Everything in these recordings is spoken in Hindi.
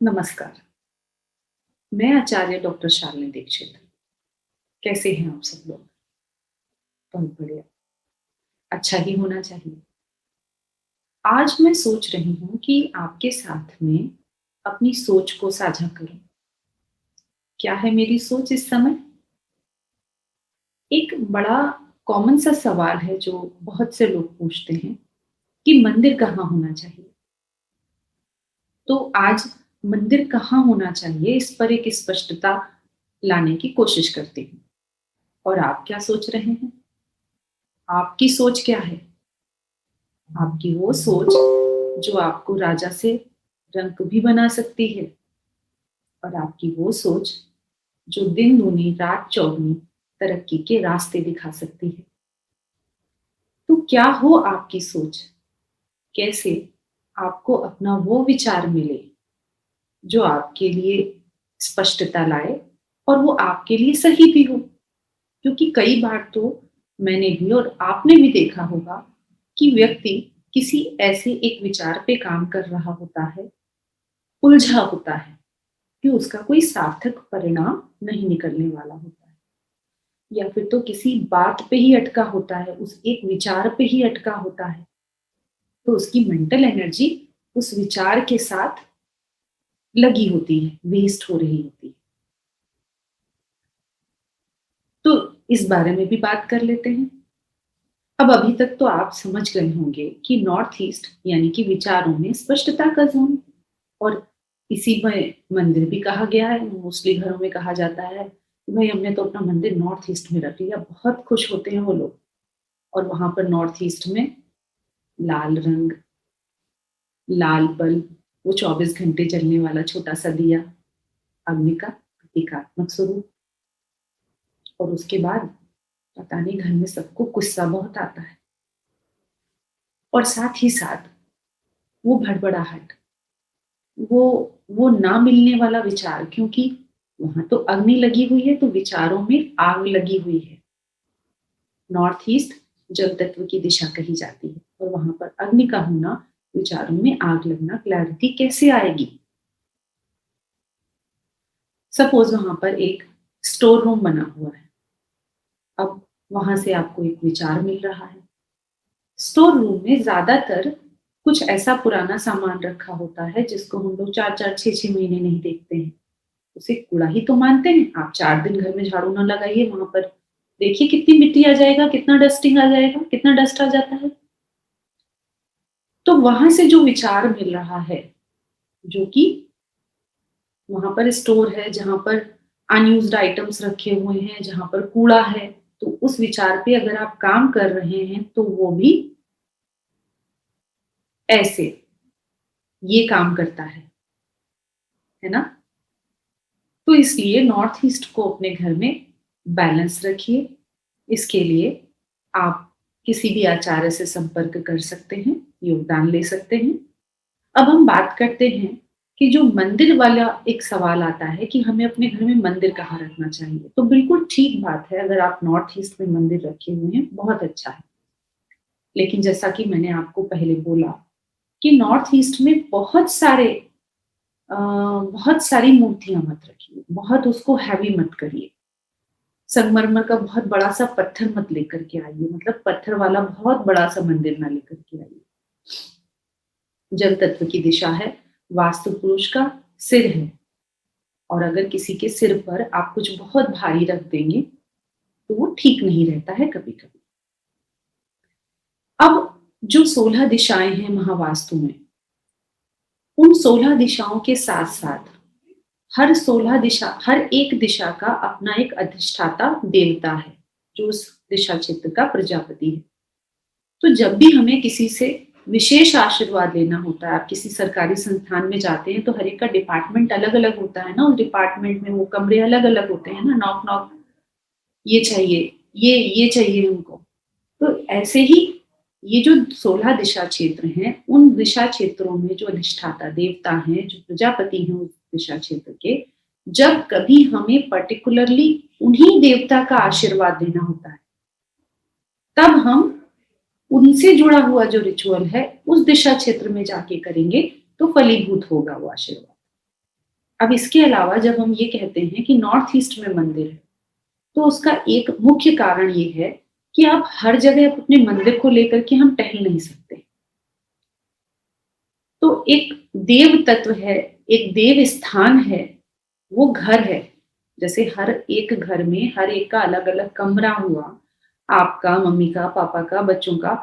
नमस्कार। मैं आचार्य डॉक्टर शालिनी दीक्षित। कैसे हैं आप सब लोग? बहुत बढ़िया। अच्छा ही होना चाहिए। आज मैं सोच रही हूँ कि आपके साथ में अपनी सोच को साझा करूँ। क्या है मेरी सोच इस समय? एक बड़ा कॉमन सा सवाल है जो बहुत से लोग पूछते हैं कि मंदिर कहाँ होना चाहिए? तो आज मंदिर कहाँ होना चाहिए इस पर एक स्पष्टता लाने की कोशिश करती हूँ। और आप क्या सोच रहे हैं? आपकी सोच क्या है? आपकी वो सोच जो आपको राजा से रंक भी बना सकती है और आपकी वो सोच जो दिन दूनी रात चौगुनी तरक्की के रास्ते दिखा सकती है। तो क्या हो आपकी सोच? कैसे आपको अपना वो विचार मिले जो आपके लिए स्पष्टता लाए और वो आपके लिए सही भी हो? क्योंकि कई बार तो मैंने भी और आपने भी देखा होगा कि व्यक्ति किसी ऐसे एक विचार पे काम कर रहा होता है, उलझा होता है कि उसका कोई सार्थक परिणाम नहीं निकलने वाला होता है या फिर तो किसी बात पे ही अटका होता है, उस एक विचार पे ही अटका होता है, तो उसकी मेंटल एनर्जी उस विचार के साथ लगी होती है, वेस्ट हो रही होती है। तो इस बारे में भी बात कर लेते हैं। अब अभी तक तो आप समझ गए होंगे कि नॉर्थ ईस्ट यानी कि विचारों में स्पष्टता का जोन और इसी में मंदिर भी कहा गया है। मोस्टली घरों में कहा जाता है कि भाई हमने तो अपना मंदिर नॉर्थ ईस्ट में रख लिया। बहुत खुश होते हैं वो लोग और वहां पर नॉर्थ ईस्ट में लाल रंग, लाल बल्ब, वो 24 घंटे जलने वाला छोटा सा दिया, अग्नि का प्रतीकात्मक स्वरूप। और उसके बाद पता नहीं घर में सबको गुस्सा बहुत आता है और साथ ही साथ वो भड़बड़ाहट, वो वो ना मिलने वाला विचार, क्योंकि वहां तो अग्नि लगी हुई है तो विचारों में आग लगी हुई है। नॉर्थ ईस्ट जल तत्व की दिशा कही जाती है और वहां पर अग्नि का होना, विचारों में आग लगना, क्लैरिटी कैसे आएगी? सपोज वहां पर एक स्टोर रूम बना हुआ है। अब वहां से आपको एक विचार मिल रहा है। स्टोर रूम में ज्यादातर कुछ ऐसा पुराना सामान रखा होता है जिसको हम लोग 4-4 6-6 महीने नहीं देखते हैं। उसे कूड़ा ही तो मानते हैं। आप 4 दिन घर में झाड़ू ना लगाइए, वहां पर देखिए कितनी मिट्टी आ जाएगा, कितना डस्टिंग आ जाएगा, कितना डस्ट आ जाता है। तो वहां से जो विचार मिल रहा है, जो कि वहां पर स्टोर है जहां पर अनयूज्ड आइटम्स रखे हुए हैं, जहां पर कूड़ा है, तो उस विचार पे अगर आप काम कर रहे हैं तो वो भी ऐसे ये काम करता है ना? तो इसलिए नॉर्थ ईस्ट को अपने घर में बैलेंस रखिए। इसके लिए आप किसी भी आचार्य से संपर्क कर सकते हैं, योगदान ले सकते हैं। अब हम बात करते हैं कि जो मंदिर वाला एक सवाल आता है कि हमें अपने घर में मंदिर कहाँ रखना चाहिए। तो बिल्कुल ठीक बात है, अगर आप नॉर्थ ईस्ट में मंदिर रखे हुए हैं, बहुत अच्छा है। लेकिन जैसा कि मैंने आपको पहले बोला कि नॉर्थ ईस्ट में बहुत सारी मूर्तियां मत रखिए, बहुत उसको हैवी मत करिए। संगमरमर का बहुत बड़ा सा पत्थर मत लेकर के आइए, मतलब पत्थर वाला बहुत बड़ा सा मंदिर ना लेकर के आइए। जल तत्व की दिशा है, वास्तु पुरुष का सिर है और अगर किसी के सिर पर आप कुछ बहुत भारी रख देंगे तो वो ठीक नहीं रहता है कभी कभी। अब जो 16 दिशाएं हैं महावास्तु में, उन 16 दिशाओं के साथ साथ हर एक दिशा का अपना एक अधिष्ठाता देवता है जो उस दिशा क्षेत्र का प्रजापति है। तो जब भी हमें किसी से विशेष आशीर्वाद लेना होता है, आप किसी सरकारी संस्थान में जाते हैं तो हर एक का डिपार्टमेंट अलग अलग होता है ना, उस डिपार्टमेंट में वो कमरे अलग अलग होते हैं ना, नॉक नॉक, ये चाहिए, ये चाहिए उनको। तो ऐसे ही ये जो 16 दिशा क्षेत्र हैं, उन दिशा क्षेत्रों में जो अधिष्ठाता देवता हैं, जो प्रजापति हैं उस दिशा क्षेत्र के, जब कभी हमें पर्टिकुलरली उन्हीं देवता का आशीर्वाद लेना होता है, तब हम उनसे जुड़ा हुआ जो रिचुअल है उस दिशा क्षेत्र में जाके करेंगे तो फलीभूत होगा वो आशीर्वाद। अब इसके अलावा जब हम ये कहते हैं कि नॉर्थ ईस्ट में मंदिर है, तो उसका एक मुख्य कारण ये है कि आप हर जगह अपने मंदिर को लेकर के हम टहल नहीं सकते। तो एक देव तत्व है, एक देव स्थान है, वो घर है। जैसे हर एक घर में हर एक का अलग-अलग कमरा हुआ, आपका, मम्मी का, पापा का, बच्चों का,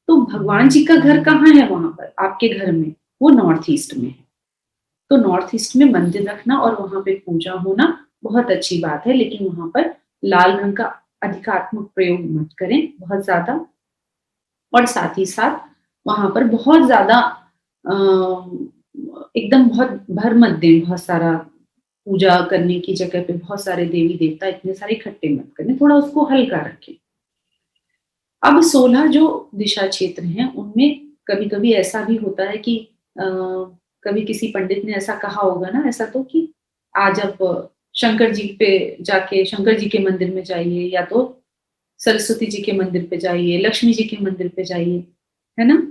तो भगवान जी का घर कहाँ है वहाँ पर आपके घर में? वो नॉर्थ ईस्ट में है। तो नॉर्थ ईस्ट में मंदिर रखना और वहाँ पे पूजा होना बहुत अच्छी बात है, लेकिन वहाँ पर लाल रंग का अधिकात्मक प्रयोग मत करें बहुत ज़्यादा, और साथ ही साथ वहाँ पर बहुत ज़्यादा अ, एकदम बहुत भर मत दें, बहुत सारा पूजा करने की जगह पे बहुत सारे देवी-देवता इतने सारे इकट्ठे मत करें, थोड़ा उसको हल्का रखें। अब 16 जो दिशा क्षेत्र हैं, उनमें कभी-कभी ऐसा भी होता है कि कभी किसी पंडित ने ऐसा कहा होगा ना, ऐसा तो कि आज आप शंकर जी पे जाके शंकर जी के मंदिर में जाइए, या तो सरस्वती जी के मंदिर पे जाइए, लक्ष्मी जी के मंदिर पे जाइए, है ना?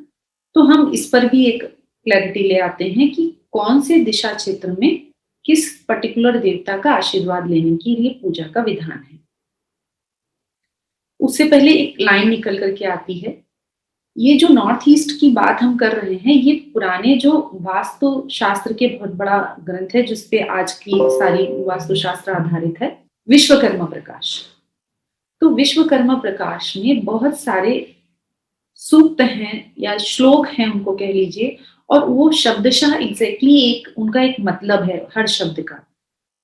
तो हम इस पर भी एक क्लैरिटी ले आते हैं कि कौन से दिशा क्षेत्र में किस पर्टिकुलर देवता का आशीर्वाद लेने के लिए पूजा का विधान है। उससे पहले एक लाइन निकल कर के आती है। ये जो नॉर्थ ईस्ट की बात हम कर रहे हैं, ये पुराने जो वास्तु शास्त्र के बहुत बड़ा ग्रंथ है, जिस पे आज की सारी वास्तुशास्त्र आधारित है, विश्वकर्मा प्रकाश। तो विश्वकर्मा प्रकाश में बहुत सारे सूक्त हैं या श्लोक हैं, उनको कह लीजिए, और वो शब्दशः एग्जैक्टली एक उनका एक मतलब है हर शब्द का।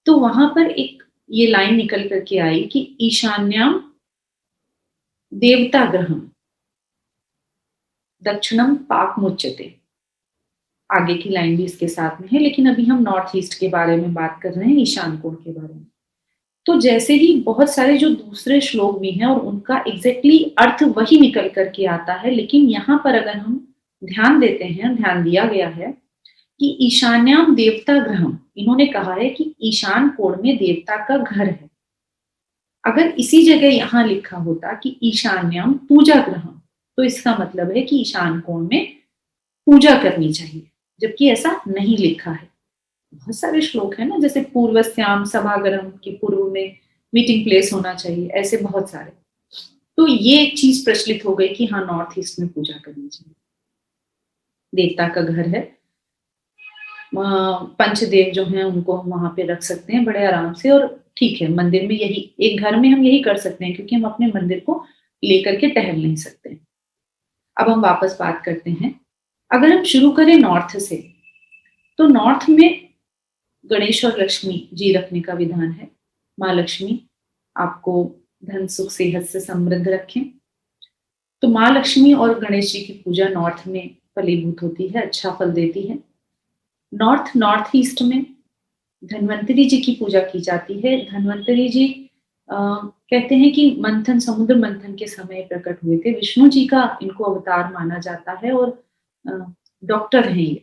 तो वहां पर एक ये लाइन निकल करके आई कि ईशान्याम देवता ग्रहम दक्षिणम पाक मुच्यते। आगे की लाइन भी इसके साथ में है, लेकिन अभी हम नॉर्थ ईस्ट के बारे में बात कर रहे हैं, ईशान कोण के बारे में। तो जैसे ही बहुत सारे जो दूसरे श्लोक भी हैं और उनका एग्जैक्टली अर्थ वही निकल करके आता है, लेकिन यहाँ पर अगर हम ध्यान देते हैं, ध्यान दिया गया है कि ईशान्याम देवता ग्रहम, इन्होंने कहा है कि ईशान कोण में देवता का घर है। अगर इसी जगह यहाँ लिखा होता कि ईशान्यम पूजा ग्रहम, तो इसका मतलब है कि ईशान कोण में पूजा करनी चाहिए, जबकि ऐसा नहीं लिखा है। बहुत सारे श्लोक है ना, जैसे पूर्वस्याम सभागरम की पूर्व में मीटिंग प्लेस होना चाहिए, ऐसे बहुत सारे। तो ये एक चीज प्रचलित हो गई कि हाँ, नॉर्थ ईस्ट में पूजा करनी चाहिए, देवता का घर है। पंचदेव जो हैं उनको हम वहां पे रख सकते हैं बड़े आराम से, और ठीक है, मंदिर में यही एक घर में हम यही कर सकते हैं, क्योंकि हम अपने मंदिर को लेकर के टहल नहीं सकते। अब हम वापस बात करते हैं, अगर हम शुरू करें नॉर्थ से, तो नॉर्थ में गणेश और लक्ष्मी जी रखने का विधान है। माँ लक्ष्मी आपको धन सुख सेहत से समृद्ध रखें। तो माँ लक्ष्मी और गणेश जी की पूजा नॉर्थ में फलीभूत होती है, अच्छा फल देती है। नॉर्थ ईस्ट में धन्वंतरी जी की पूजा की जाती है। धन्वंतरी जी कहते हैं कि मंथन, समुद्र मंथन के समय प्रकट हुए थे। विष्णु जी का इनको अवतार माना जाता है, और डॉक्टर हैं ये,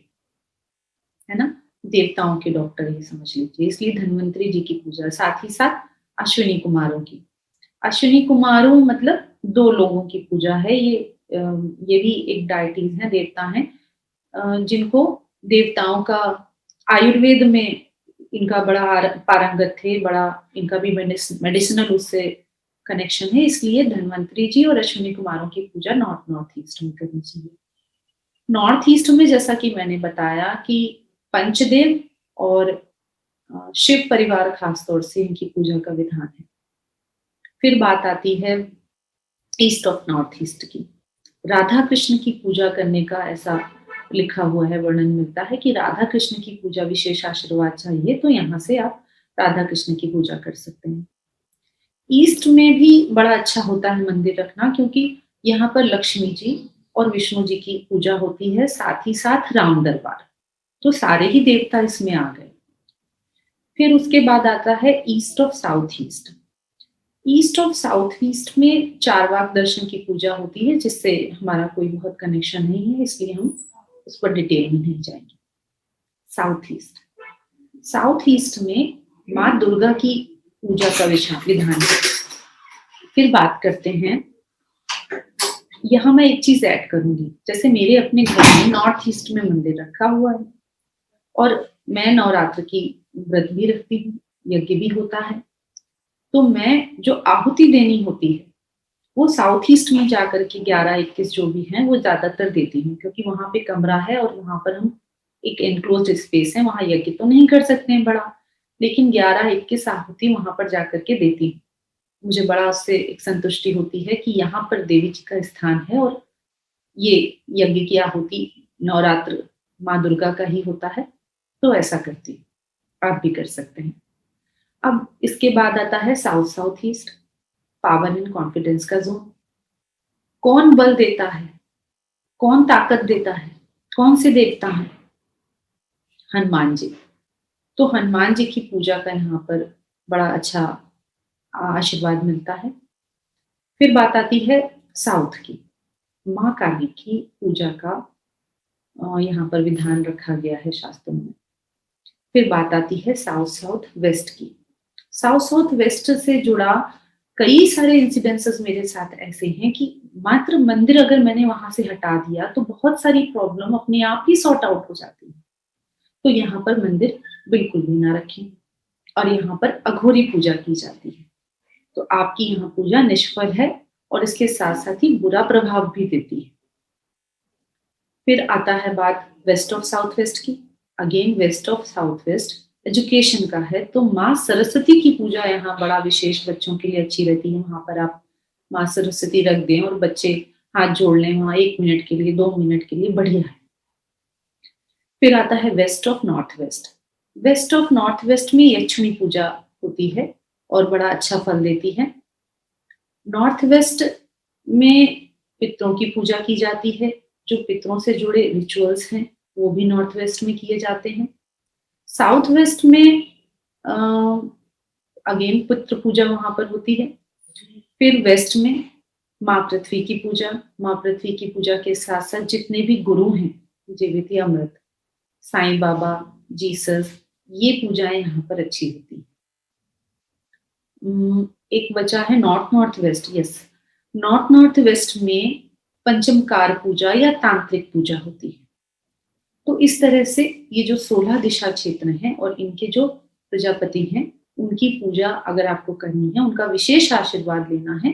है ना? देवताओं के डॉक्टर ही समझ लीजिए, इसलिए धन्वंतरी जी की पूजा। साथ ही साथ अश्विनी कुमारों की, अश्विनी कुमारों मतलब 2 लोगों की पूजा है। ये भी एक डायटीज है, देवता हैं, जिनको देवताओं का आयुर्वेद में इनका बड़ा पारंगत थे, बड़ा इनका भी मेडिसिनल उससे कनेक्शन है, इसलिए धन्वंतरी जी और अश्विनी कुमारों की पूजा नॉर्थ ईस्ट में करनी चाहिए। नॉर्थ ईस्ट में जैसा कि मैंने बताया कि पंचदेव और शिव परिवार खासतौर से इनकी पूजा का विधान है। फिर बात आती है ईस्ट ऑफ नॉर्थ ईस्ट की। राधा कृष्ण की पूजा करने का ऐसा लिखा हुआ है, वर्णन मिलता है कि राधा कृष्ण की पूजा विशेष आशीर्वाद चाहिए, तो यहाँ से आप राधा कृष्ण की पूजा कर सकते हैं। ईस्ट में भी बड़ा अच्छा होता है मंदिर रखना, क्योंकि यहाँ पर लक्ष्मी जी और विष्णु जी की पूजा होती है, साथ ही साथ राम दरबार, तो सारे ही देवता इसमें आ गए। फिर उसके बाद आता है east of south east. East of south east में चारवाक दर्शन की पूजा होती है, जिससे हमारा कोई बहुत कनेक्शन नहीं है, इसलिए हम उस पर डिटेल में नहीं जाएंगे। साउथ ईस्ट, साउथ ईस्ट में माँ दुर्गा की पूजा का विधान है। फिर बात करते हैं, यहाँ मैं एक चीज ऐड करूंगी, जैसे मेरे अपने घर में नॉर्थ ईस्ट में मंदिर रखा हुआ है, और मैं नवरात्र की व्रत भी रखती हूँ, यज्ञ भी होता है। तो मैं जो आहुति देनी होती है, वो साउथ ईस्ट में जाकर के 11-21 जो भी हैं, वो ज़्यादातर देती हूँ क्योंकि वहाँ पे कमरा है और वहाँ पर हम एक एनक्लोज़्ड स्पेस है, वहाँ यज्ञ तो नहीं कर सकते हैं बड़ा, लेकिन 11-21 आहुति वहाँ पर जाकर के देती हूँ। मुझे बड़ा उससे एक संतुष्टि होती है कि यहाँ पर देवी जी का स्थान है और ये यज्ञ की आहुति नवरात्र माँ दुर्गा का ही होता है, तो ऐसा करती हूँ। आप भी कर सकते हैं। अब इसके बाद आता है south south east, power and confidence का ज़ोन। कौन बल देता है? कौन ताकत देता है? कौन से देवता हैं? हनुमान जी। तो हनुमान जी की पूजा का यहाँ पर बड़ा अच्छा आशीर्वाद मिलता है। फिर बात आती है साउथ की, माँ काली की पूजा का यहाँ पर विधान रखा गया है शास्त्रों में। फिर बात आती है साउथ साउथ वेस्ट की। साउथ साउथ वेस्ट से जुड़ा कई सारे इंसिडेंसेस मेरे साथ ऐसे हैं कि मात्र मंदिर अगर मैंने वहां से हटा दिया तो बहुत सारी प्रॉब्लम अपने आप ही सॉर्ट आउट हो जाती है। तो यहाँ पर मंदिर बिल्कुल भी ना रखें और यहाँ पर अघोरी पूजा की जाती है। तो आपकी यहाँ पूजा निष्फल है और इसके साथ साथ ही बुरा प्रभाव भी देती है। फिर आता है बात वेस्ट ऑफ साउथ वेस्ट की। Again west of south west education का है, तो माँ सरस्वती की पूजा यहाँ बड़ा विशेष बच्चों के लिए अच्छी रहती है। वहां पर आप माँ सरस्वती रख दें और बच्चे हाथ जोड़ लें वहां 1 मिनट के लिए, 2 मिनट के लिए, बढ़िया है। फिर आता है west of north west. West of north west में यक्षिणी पूजा होती है और बड़ा अच्छा फल देती है। नॉर्थ वेस्ट में पितरों की पूजा की जाती है। जो पितरों से जुड़े रिचुअल्स हैं वो भी नॉर्थ वेस्ट में किए जाते हैं। साउथ वेस्ट में अगेन पितृ पूजा वहां पर होती है। फिर वेस्ट में माँ पृथ्वी की पूजा। माँ पृथ्वी की पूजा के साथ साथ जितने भी गुरु हैं, जीवित या अमृत, साईं बाबा, जीसस, ये पूजाएं यहाँ पर अच्छी होती हैं। एक बचा है north north west. Yes, north north west में पंचमकार पूजा या तांत्रिक पूजा होती है। तो इस तरह से ये जो 16 दिशा क्षेत्र हैं और इनके जो प्रजापति हैं, उनकी पूजा अगर आपको करनी है, उनका विशेष आशीर्वाद लेना है,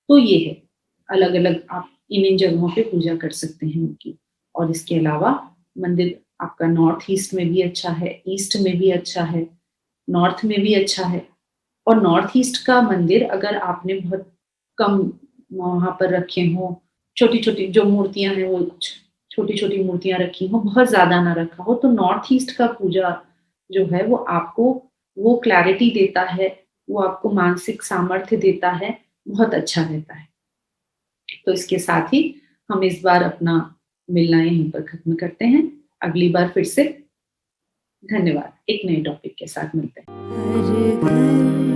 तो ये है। अलग अलग आप इन इन जगहों पे पूजा कर सकते हैं उनकी। और इसके अलावा मंदिर आपका नॉर्थ ईस्ट में भी अच्छा है, ईस्ट में भी अच्छा है, नॉर्थ में भी अच्छा है। और नॉर्थ ईस्ट का मंदिर अगर आपने बहुत कम वहां पर रखे हो, छोटी छोटी जो मूर्तियां हैं वो कुछ छोटी छोटी मूर्तियां रखी हो, बहुत ज्यादा ना रखा हो, तो नॉर्थ ईस्ट का पूजा जो है वो आपको वो क्लैरिटी देता है, वो आपको मानसिक सामर्थ्य देता है, बहुत अच्छा रहता है। तो इसके साथ ही हम इस बार अपना मिलना यहीं पर खत्म करते हैं। अगली बार फिर से धन्यवाद, एक नए टॉपिक के साथ मिलते हैं।